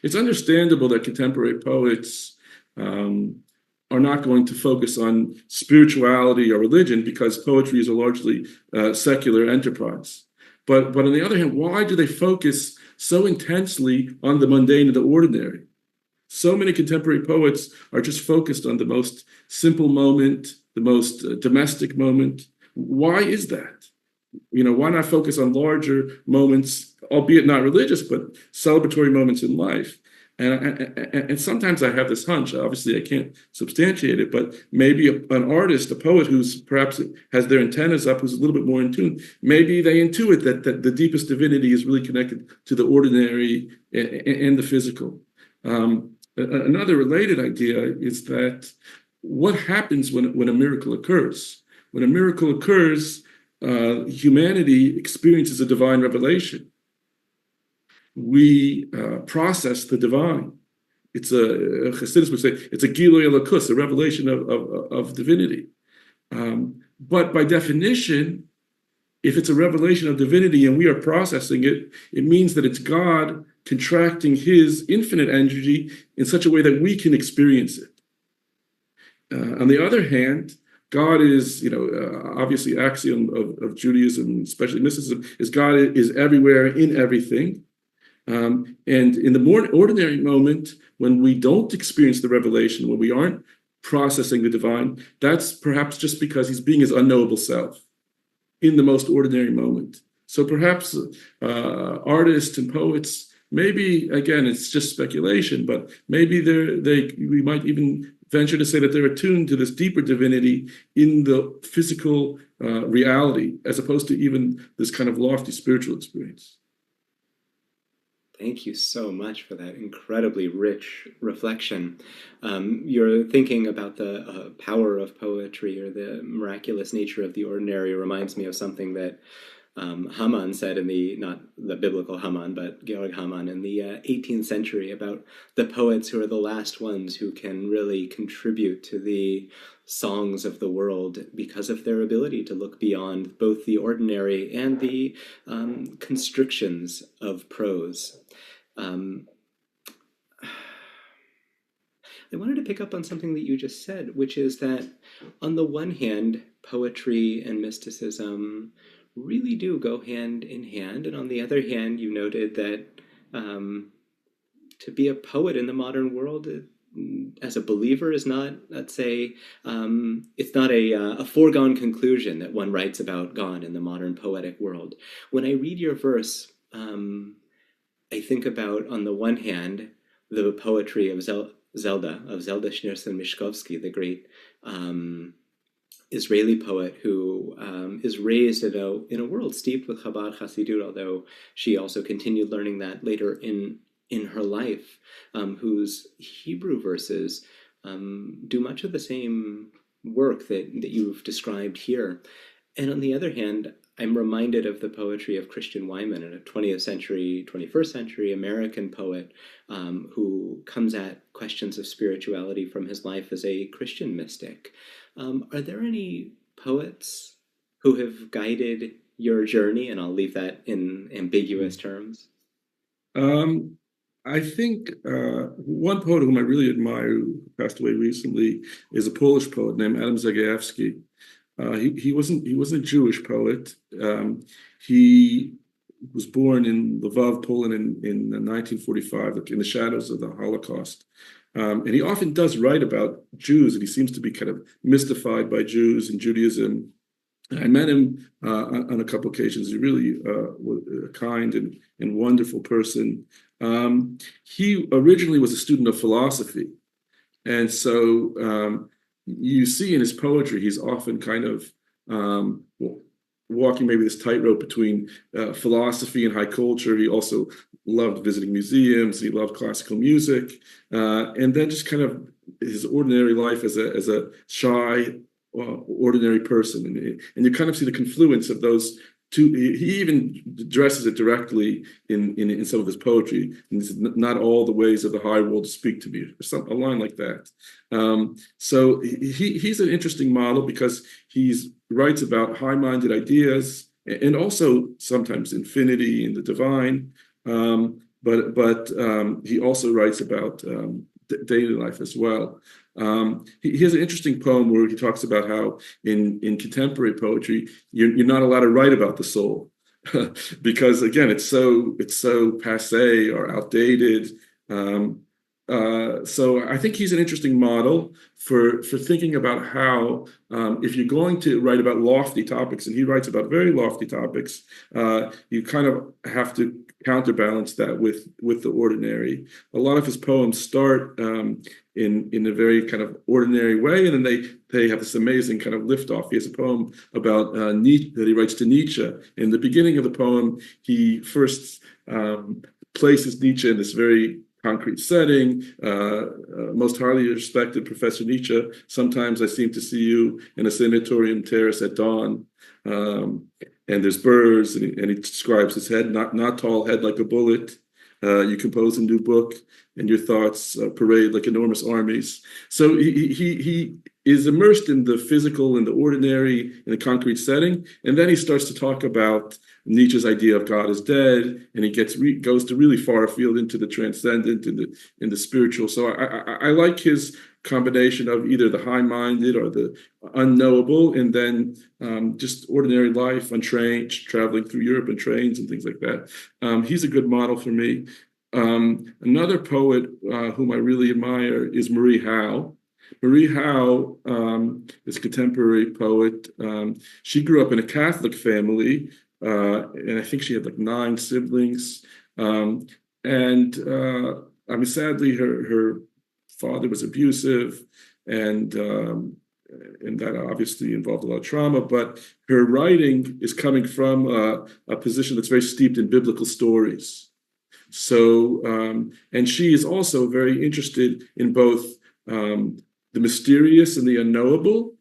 It's understandable that contemporary poets are not going to focus on spirituality or religion because poetry is a largely secular enterprise. But on the other hand, why do they focus so intensely on the mundane and the ordinary? So many contemporary poets are just focused on the most simple moment, the most domestic moment. Why is that? Why not focus on larger moments, albeit not religious, but celebratory moments in life? And sometimes I have this hunch, obviously I can't substantiate it, but maybe an artist, a poet who's perhaps has their antennas up, who's a little bit more in tune, maybe they intuit that the deepest divinity is really connected to the ordinary and the physical. Another related idea is that what happens when a miracle occurs? When a miracle occurs, humanity experiences a divine revelation. We process the divine. It's Hasidus would say, it's a Gilui Elokus, a revelation of divinity. But by definition, if it's a revelation of divinity and we are processing it, it means that it's God contracting his infinite energy in such a way that we can experience it. On the other hand, God is, obviously axiom of Judaism, especially mysticism, is God is everywhere in everything. And in the more ordinary moment, when we don't experience the revelation, when we aren't processing the divine, that's perhaps just because he's being his unknowable self in the most ordinary moment. So perhaps artists and poets, maybe, again, it's just speculation, but maybe we might even venture to say that they're attuned to this deeper divinity in the physical reality, as opposed to even this kind of lofty spiritual experience. Thank you so much for that incredibly rich reflection. You're thinking about the power of poetry or the miraculous nature of the ordinary reminds me of something that Haman said not the biblical Haman, but Georg Haman in the 18th century about the poets who are the last ones who can really contribute to the songs of the world because of their ability to look beyond both the ordinary and the constrictions of prose. I wanted to pick up on something that you just said, which is that on the one hand, poetry and mysticism really do go hand in hand. And on the other hand, you noted that to be a poet in the modern world as a believer is not, let's say, it's not a foregone conclusion that one writes about God in the modern poetic world. When I read your verse, I think about, on the one hand, the poetry of Zelda Schneerson Mishkovsky, the great Israeli poet who is raised in a world steeped with Chabad Hasidut, although she also continued learning that later in her life, whose Hebrew verses do much of the same work that you've described here. And on the other hand, I'm reminded of the poetry of Christian Wyman, a 20th century, 21st century American poet who comes at questions of spirituality from his life as a Christian mystic. Are there any poets who have guided your journey? And I'll leave that in ambiguous terms. I think one poet whom I really admire, who passed away recently, is a Polish poet named Adam Zagajewski. He wasn't a Jewish poet. He was born in Lvov, Poland in 1945, like in the shadows of the Holocaust. And he often does write about Jews, and he seems to be kind of mystified by Jews and Judaism. I met him on a couple occasions. He really was a kind and wonderful person. He originally was a student of philosophy. And so you see in his poetry, he's often kind of walking maybe this tightrope between philosophy and high culture. He also loved visiting museums. He loved classical music. And then just kind of his ordinary life as a shy, ordinary person. And you kind of see the confluence of those two. He even addresses it directly in some of his poetry. And this is not all the ways of the high world speak to me, or a line like that. So he's an interesting model because he writes about high-minded ideas and also sometimes infinity and the divine. But he also writes about daily life as well. He has an interesting poem where he talks about how in contemporary poetry you're not allowed to write about the soul because again it's so passé or outdated. So I think he's an interesting model for thinking about how if you're going to write about lofty topics, and he writes about very lofty topics, you kind of have to counterbalance that with the ordinary. A lot of his poems start in a very kind of ordinary way, and then they have this amazing kind of liftoff. He has a poem about Nietzsche that he writes to Nietzsche. In the beginning of the poem, he first places Nietzsche in this very concrete setting. Most highly respected Professor Nietzsche, sometimes I seem to see you in a sanatorium terrace at dawn. And there's birds, and he describes his head, not tall, head like a bullet. You compose a new book, and your thoughts parade like enormous armies. So he is immersed in the physical and the ordinary in a concrete setting, and then he starts to talk about Nietzsche's idea of God is dead, and he goes to really far afield into the transcendent and the spiritual. So I like his combination of either the high-minded or the unknowable, and then just ordinary life on trains, traveling through Europe in trains and things like that. He's a good model for me. Another poet whom I really admire is Marie Howe. Marie Howe is a contemporary poet. She grew up in a Catholic family, and I think she had like 9 siblings. I mean, sadly, her father was abusive, and that obviously involved a lot of trauma. But her writing is coming from a position that's very steeped in biblical stories. So, and she is also very interested in both the mysterious and the unknowable,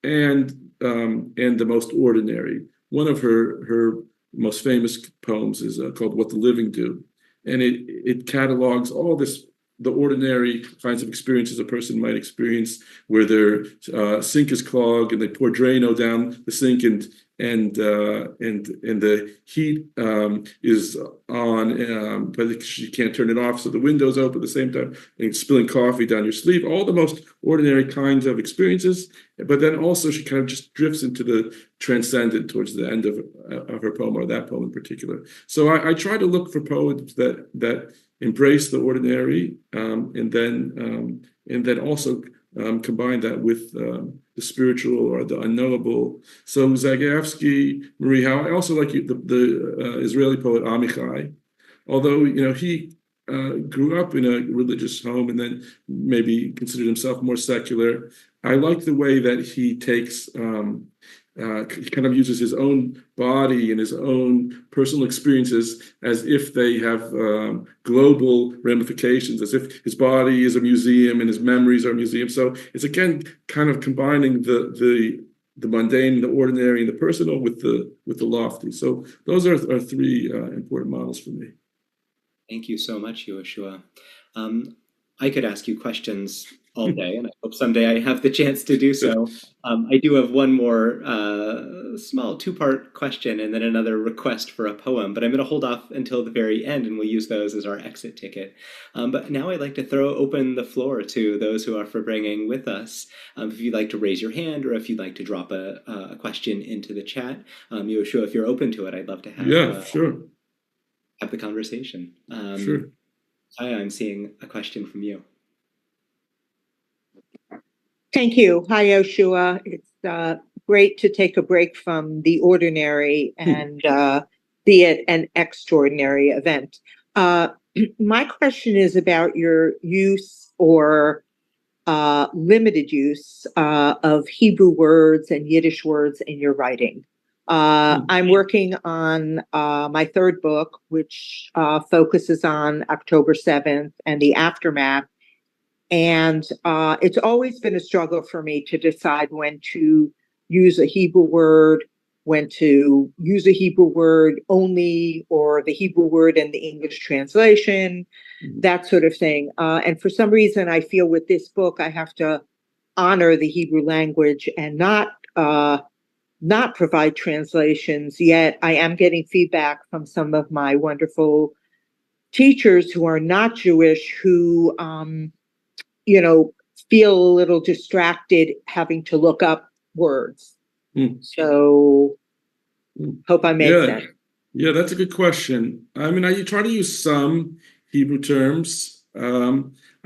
and the most ordinary. One of her most famous poems is called "What the Living Do," and it catalogs all the ordinary kinds of experiences a person might experience, where their sink is clogged and they pour Drano down the sink, and the heat is on, but she can't turn it off, so the window's open at the same time, and spilling coffee down your sleeve. All the most ordinary kinds of experiences, but then also she kind of just drifts into the transcendent towards the end of her poem, or that poem in particular. So I try to look for poets that embrace the ordinary, and then also combine that with the spiritual or the unknowable. So Zagayevsky, Marie Howe. I also like the Israeli poet Amichai, although he grew up in a religious home and then maybe considered himself more secular. I like the way that he takes. He kind of uses his own body and his own personal experiences as if they have global ramifications, as if his body is a museum and his memories are a museum. So it's again kind of combining the mundane, the ordinary, and the personal with the lofty. So those are 3 important models for me. Thank you so much, Yehoshua. I could ask you questions all day, and I hope someday I have the chance to do so. I do have one more small two-part question and then another request for a poem, but I'm going to hold off until the very end and we'll use those as our exit ticket. But now I'd like to throw open the floor to those who are bringing with us. If you'd like to raise your hand or if you'd like to drop a question into the chat, Yehoshua, if you're open to it, I'd love to have sure. Have the conversation. Sure. Hi, I'm seeing a question from you. Thank you. Hi, Yehoshua. It's great to take a break from the ordinary and be it an extraordinary event. My question is about your use or limited use of Hebrew words and Yiddish words in your writing. I'm working on my third book, which focuses on October 7th and the aftermath. And it's always been a struggle for me to decide when to use a Hebrew word, when to use a Hebrew word only, or the Hebrew word and the English translation, that sort of thing. And for some reason, I feel with this book, I have to honor the Hebrew language and not provide translations. Yet I am getting feedback from some of my wonderful teachers who are not Jewish who feel a little distracted having to look up words. So hope I made sense. Yeah, that's a good question. I mean, I try to use some Hebrew terms.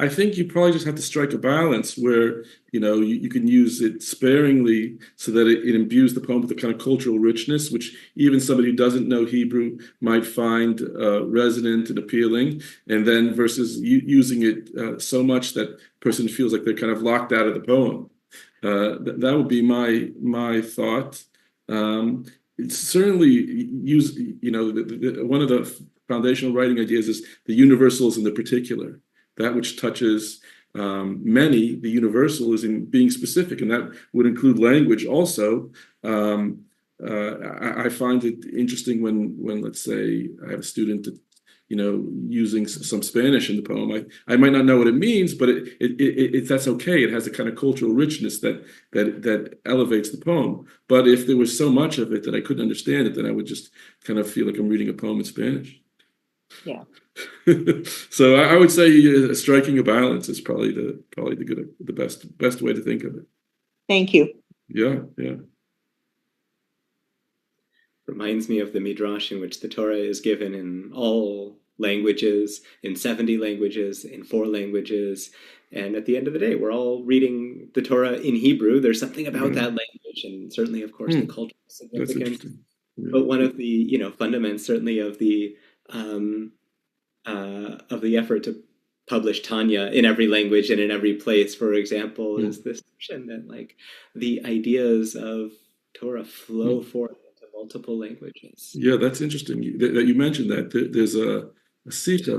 I think you probably just have to strike a balance where, you can use it sparingly so that it imbues the poem with a kind of cultural richness, which even somebody who doesn't know Hebrew might find resonant and appealing. And then versus using it so much that person feels like they're kind of locked out of the poem. That would be my thought. It's certainly one of the foundational writing ideas is the universals and the particular. That which touches many, the universal is in being specific, and that would include language also. I find it interesting when let's say I have a student that, using some Spanish in the poem. I might not know what it means, but that's okay. It has a kind of cultural richness that elevates the poem. But if there was so much of it that I couldn't understand it, then I would just kind of feel like I'm reading a poem in Spanish. Yeah. So I would say striking a balance is probably the best way to think of it. Thank you. Yeah. Reminds me of the Midrash in which the Torah is given in all languages, in 70 languages, in 4 languages. And at the end of the day, we're all reading the Torah in Hebrew. There's something about that language, and certainly, of course, the cultural significance. Yeah. But one of the fundaments, certainly of the effort to publish Tanya in every language and in every place, for example, is this notion that the ideas of Torah flow forth into multiple languages. Yeah, that's interesting that you mentioned that. There's a sikha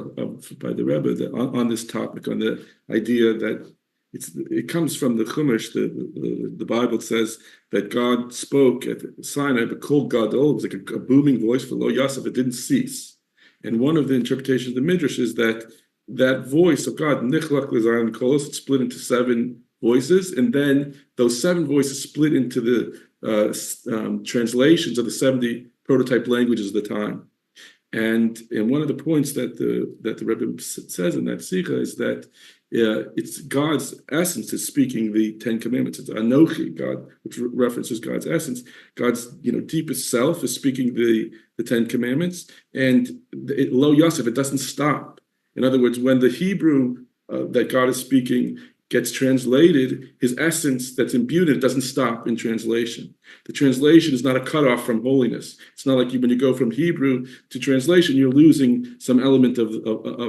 by the Rebbe on this topic, on the idea that it comes from the Chumash. The Bible says that God spoke at Sinai, but kol gadol, it was like a booming voice for Lo Yasef. It didn't cease. And one of the interpretations of the Midrash is that voice of God, Nichlach L'Zayin Kolos, it's split into 7 voices, and then those 7 voices split into the translations of the 70 prototype languages of the time. And one of the points that the Rebbe says in that sikha is that it's God's essence is speaking the 10 commandments. It's Anochi, God, which references God's essence. God's deepest self is speaking the 10 commandments, and Lo Yosef, it doesn't stop. In other words, when the Hebrew that God is speaking gets translated, his essence that's imbued in it doesn't stop in translation. The translation is not a cutoff from holiness. It's not like when you go from Hebrew to translation, you're losing some element of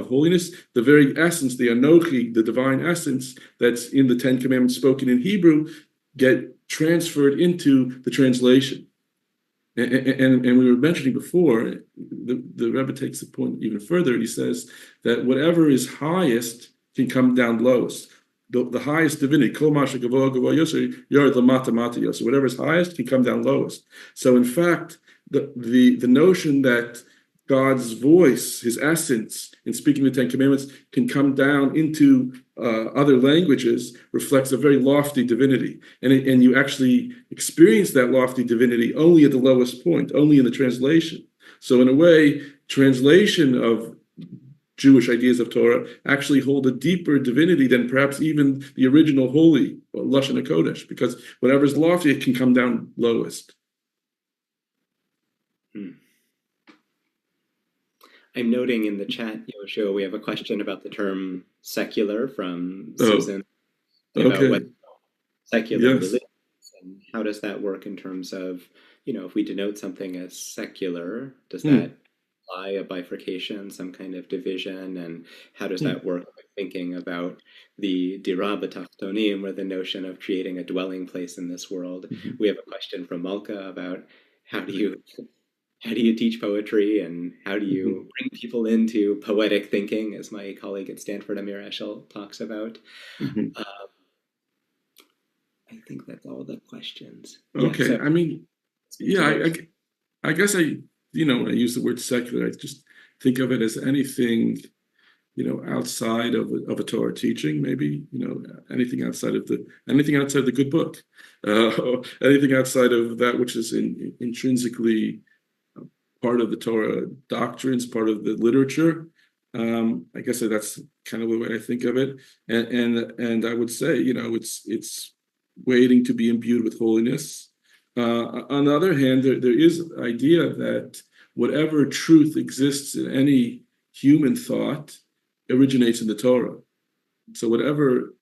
holiness. The very essence, the Anochi, the divine essence that's in the 10 commandments spoken in Hebrew, get transferred into the translation. And we were mentioning before, the Rebbe takes the point even further. He says that whatever is highest can come down lowest. The highest divinity, whatever is highest can come down lowest. So in fact, the notion that God's voice, his essence in speaking the Ten Commandments can come down into other languages reflects a very lofty divinity. And you actually experience that lofty divinity only at the lowest point, only in the translation. So in a way, translation of Jewish ideas of Torah actually hold a deeper divinity than perhaps even the original holy Lashon HaKodesh, because whatever is lofty, it can come down lowest. I'm noting in the chat, Yehoshua, we have a question about the term secular from Susan. About what secular religion is, and how does that work in terms of, if we denote something as secular, does that imply a bifurcation, some kind of division, and how does that work with thinking about the dira b'tachtonim, or the notion of creating a dwelling place in this world? We have a question from Malka about how do you teach poetry, and how do you bring people into poetic thinking, as my colleague at Stanford, Amir Eshel, talks about. I think that's all the questions. Okay, yeah, so, I mean, I guess when I use the word secular, I just think of it as anything, outside of a Torah teaching, maybe, anything outside of the good book, or anything outside of that which is intrinsically part of the Torah doctrines, part of the literature. I guess that's kind of the way I think of it, and I would say, it's waiting to be imbued with holiness. On the other hand, there is the idea that whatever truth exists in any human thought originates in the Torah. So whatever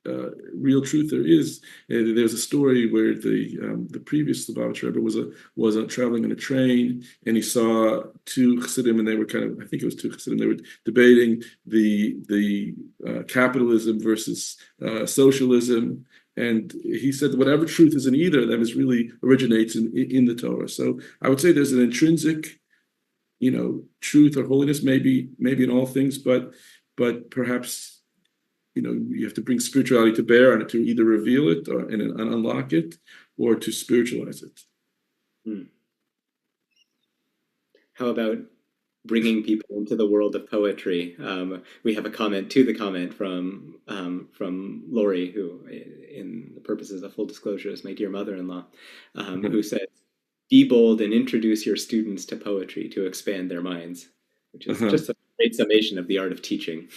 real truth there is, there's a story where the previous Lubavitcher Rebbe was traveling on a train, and he saw two Chassidim, and they were I think it was two Chassidim, they were debating the capitalism versus socialism. And he said whatever truth is in either of them really originates in the Torah. So I would say there's an intrinsic, truth or holiness, maybe in all things, but perhaps, you have to bring spirituality to bear on it to either reveal it and unlock it, or to spiritualize it. How about bringing people into the world of poetry? We have a comment to the comment from Lori, who, in the purposes of full disclosure, is my dear mother-in-law, who said, "Be bold and introduce your students to poetry to expand their minds," which is just a great summation of the art of teaching.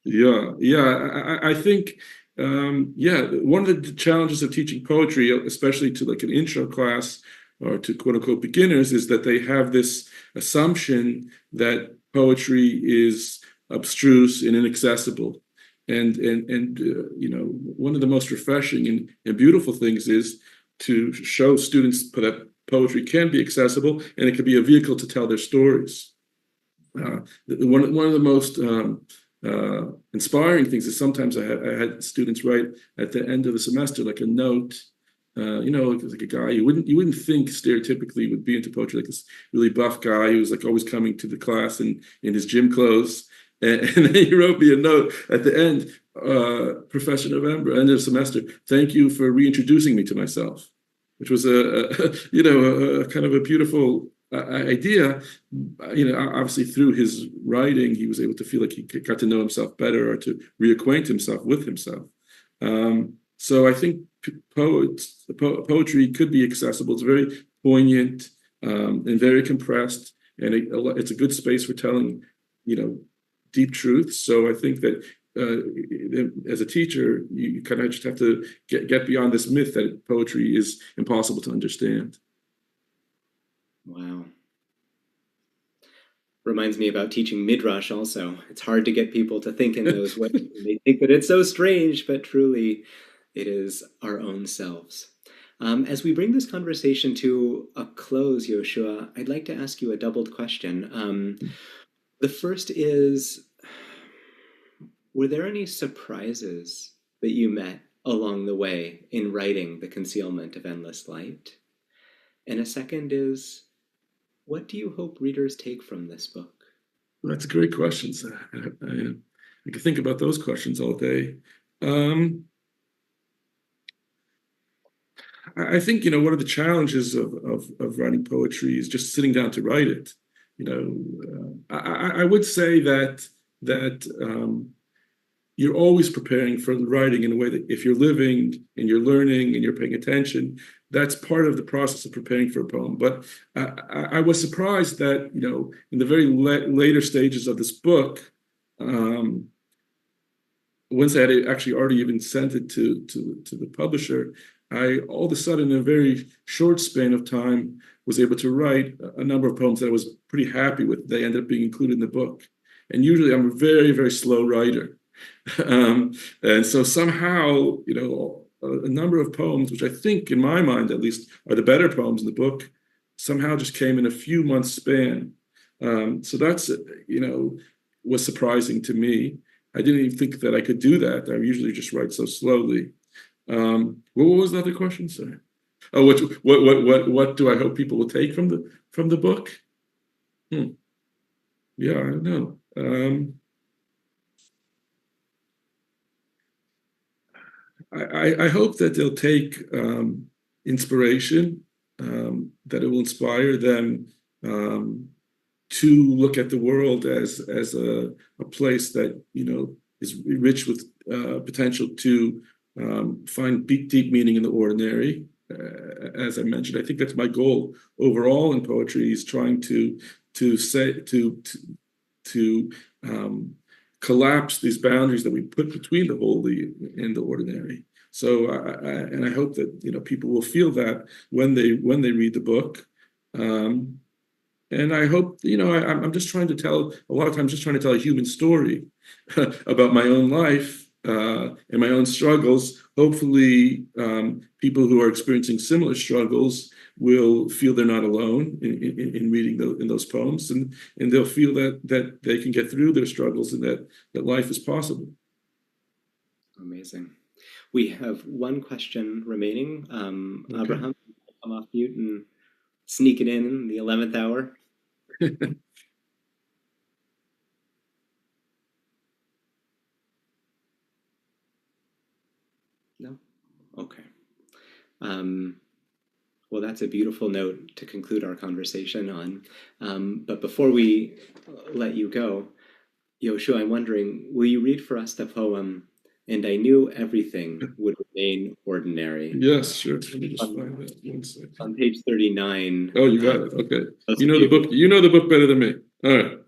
I think, one of the challenges of teaching poetry, especially to like an intro class or to quote unquote beginners, is that they have this assumption that poetry is abstruse and inaccessible. And one of the most refreshing and beautiful things is to show students that poetry can be accessible, and it can be a vehicle to tell their stories. One of the most inspiring things is sometimes I had students write at the end of the semester like a note. Like a guy you wouldn't think stereotypically would be into poetry, like this really buff guy who was like always coming to the class in his gym clothes. And then he wrote me a note at the end, Professor November, end of semester, thank you for reintroducing me to myself, which was a kind of a beautiful idea. Obviously through his writing, he was able to feel like he got to know himself better, or to reacquaint himself with himself. So I think poetry could be accessible. It's very poignant and very compressed, and it's a good space for telling, deep truths. So I think that as a teacher, you kind of just have to get beyond this myth that poetry is impossible to understand. Wow. Reminds me about teaching Midrash also. It's hard to get people to think in those ways. They think that it's so strange, but truly it is our own selves. As we bring this conversation to a close, Yehoshua, I'd like to ask you a doubled question. The first is, were there any surprises that you met along the way in writing The Concealment of Endless Light? And a second is, what do you hope readers take from this book? Well, that's a great question. I could think about those questions all day. I think, one of the challenges of writing poetry is just sitting down to write it. I would say that you're always preparing for writing in a way that if you're living and you're learning and you're paying attention, that's part of the process of preparing for a poem. But I was surprised that, in the very later stages of this book, once I had actually already even sent it to the publisher, I all of a sudden, in a very short span of time, was able to write a number of poems that I was pretty happy with. They ended up being included in the book. And usually I'm a very, very slow writer. And so somehow, a number of poems, which I think in my mind at least are the better poems in the book, somehow just came in a few months span. So that's, was surprising to me. I didn't even think that I could do that. I usually just write so slowly. What was the other question, sir? Oh, what do I hope people will take from the book? Yeah, I don't know. I hope that they'll take inspiration, that it will inspire them to look at the world as a place that is rich with potential to find deep meaning in the ordinary. As I mentioned, I think that's my goal overall in poetry, is trying to collapse these boundaries that we put between the holy and the ordinary. So, I hope that people will feel that when they read the book. And I hope, I'm just trying to tell, a lot of times, just trying to tell a human story about my own life and my own struggles. Hopefully, people who are experiencing similar struggles will feel they're not alone in reading in those poems, and they'll feel that they can get through their struggles, and that life is possible. Amazing. We have one question remaining. Okay. Abraham, come off mute and sneak it in the 11th hour. No? Okay. Well, that's a beautiful note to conclude our conversation on. But before we let you go, Yehoshua, I'm wondering, will you read for us the poem, "And I Knew Everything Would Remain Ordinary"? Yes, sure. Let me just find that 1 second. On page 39. Oh, you got it. Okay. Those You know of the book. You know the book better than me. All right.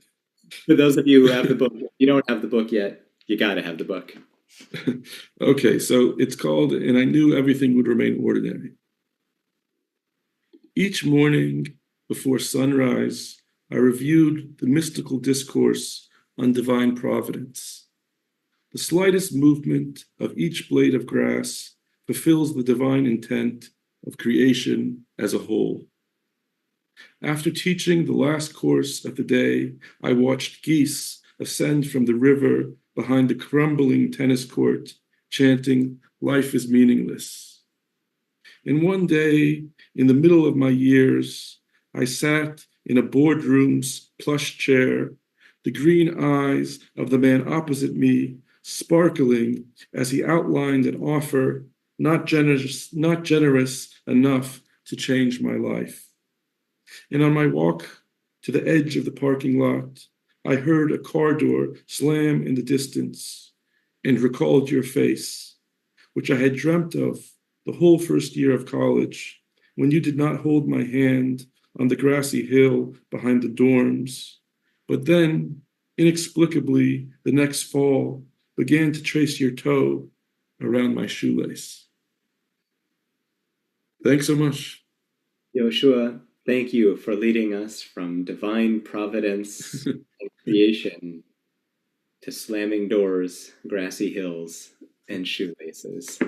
For those of you who have the book, if you don't have the book yet, you got to have the book. Okay, so it's called "And I Knew Everything Would Remain Ordinary." Each morning before sunrise, I reviewed the mystical discourse on divine providence. The slightest movement of each blade of grass fulfills the divine intent of creation as a whole. After teaching the last course of the day, I watched geese ascend from the river behind the crumbling tennis court, chanting, "Life is meaningless." And one day, in the middle of my years, I sat in a boardroom's plush chair, the green eyes of the man opposite me sparkling as he outlined an offer not generous enough to change my life. And on my walk to the edge of the parking lot, I heard a car door slam in the distance and recalled your face, which I had dreamt of the whole first year of college, when you did not hold my hand on the grassy hill behind the dorms, but then, inexplicably, the next fall, began to trace your toe around my shoelace. Thanks so much. Yehoshua, thank you for leading us from divine providence and creation to slamming doors, grassy hills, and shoelaces.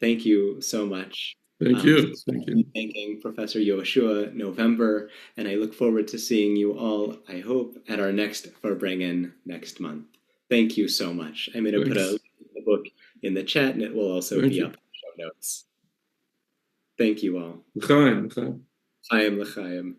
Thank you so much. Thank you. Thank you. Thanking Professor Yehoshua November, and I look forward to seeing you all, I hope, at our next Farbrengen next month. Thank you so much. I'm going to put a link to the book in the chat, and it will also be up in the show notes. Thank you all. L'chaim. Chaim l'chaim.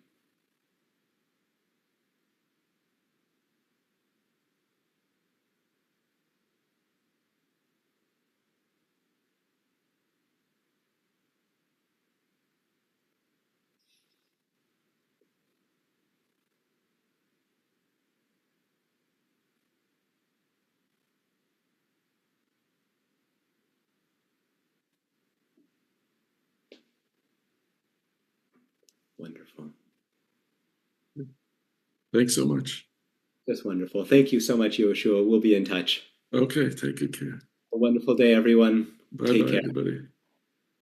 Wonderful. Thanks so much. Just wonderful. Thank you so much, Yehoshua. We'll be in touch. Okay, take good care. A wonderful day, everyone. Take Bye-bye, care. everybody.